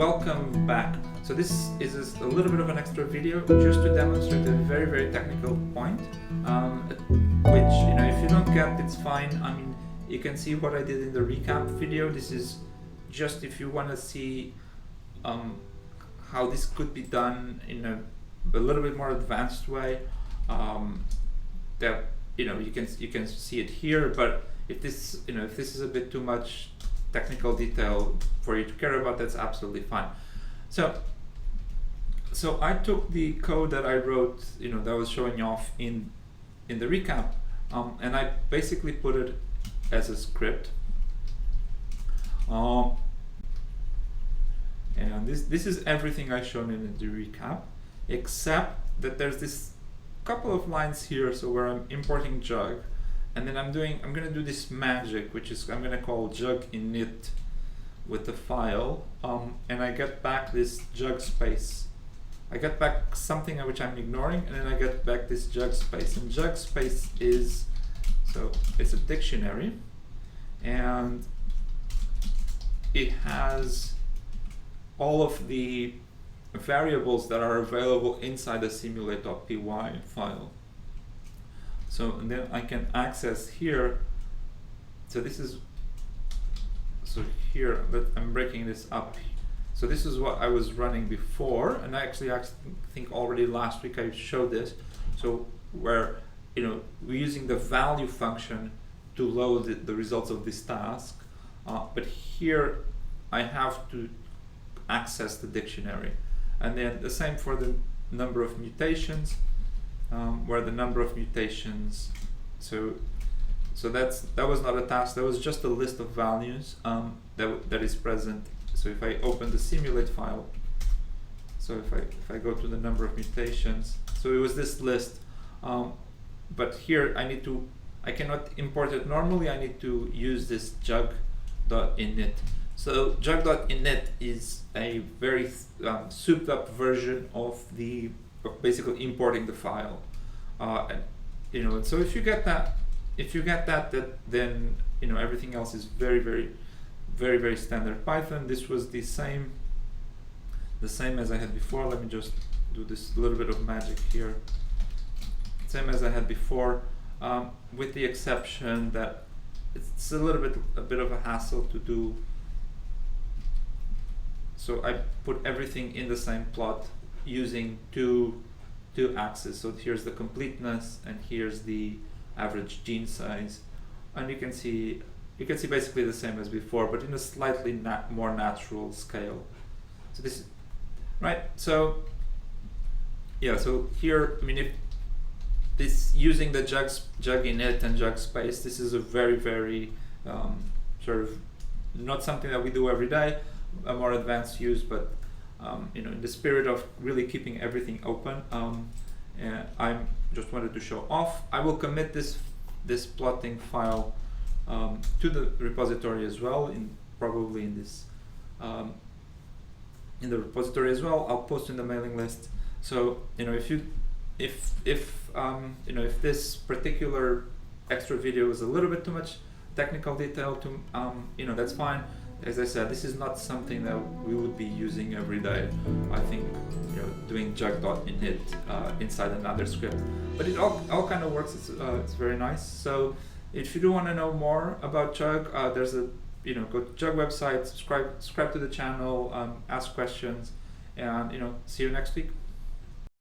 welcome back. So this is a little bit of an extra video just to demonstrate a very, very technical point, which, if you don't get, it's fine. I mean, you can see what I did in the recap video. This is just if you want to see how this could be done in a little bit more advanced way. That you can see it here, but if this is a bit too much technical detail for you to care about, that's absolutely fine. So I took the code that I wrote, that was showing off in the recap, and I basically put it as a script. And this is everything I've shown in the recap, except that there's this couple of lines here, so where I'm importing jug, and then I'm gonna do this magic, which is I'm gonna call jug init with the file, and I get back this jug space. I get back something which I'm ignoring, and then I get back this jug space. And jug space it's a dictionary, and it has all of the variables that are available inside the simulate.py file. So and then I can access here. So here, but I'm breaking this up. So this is what I was running before, and I think already last week I showed this. So where we're using the value function to load the results of this task, but here I have to access the dictionary, and then the same for the number of mutations, where the number of mutations. So that was not a task. That was just a list of values that is present. So if I open the simulate file, so if I go to the number of mutations, so it was this list, but here I cannot import it normally. I need to use this jug.init. So jug.init is a very souped up version of basically importing the file, and so if you get that, then everything else is very, very, very, very standard Python. This was the same as I had before. Let me just do this little bit of magic here. Same as I had before, with the exception that it's a bit of a hassle to do. So I put everything in the same plot using two axes. So here's the completeness, and here's the average gene size, and you can see basically the same as before, but in a slightly more natural scale. So this, right? So yeah. So here, I mean, if this using the jug init and jug space, this is a very, very sort of not something that we do every day. A more advanced use, but in the spirit of really keeping everything open, and I just wanted to show off. I will commit this plotting file to the repository as well, probably in this in the repository as well. I'll post in the mailing list. So if this particular extra video is a little bit too much technical detail, that's fine. As I said, this is not something that we would be using every day. I think doing jug.init inside another script, but it all kind of works. It's very nice. So if you do want to know more about jug, there's a go to jug website, subscribe to the channel, ask questions, and see you next week.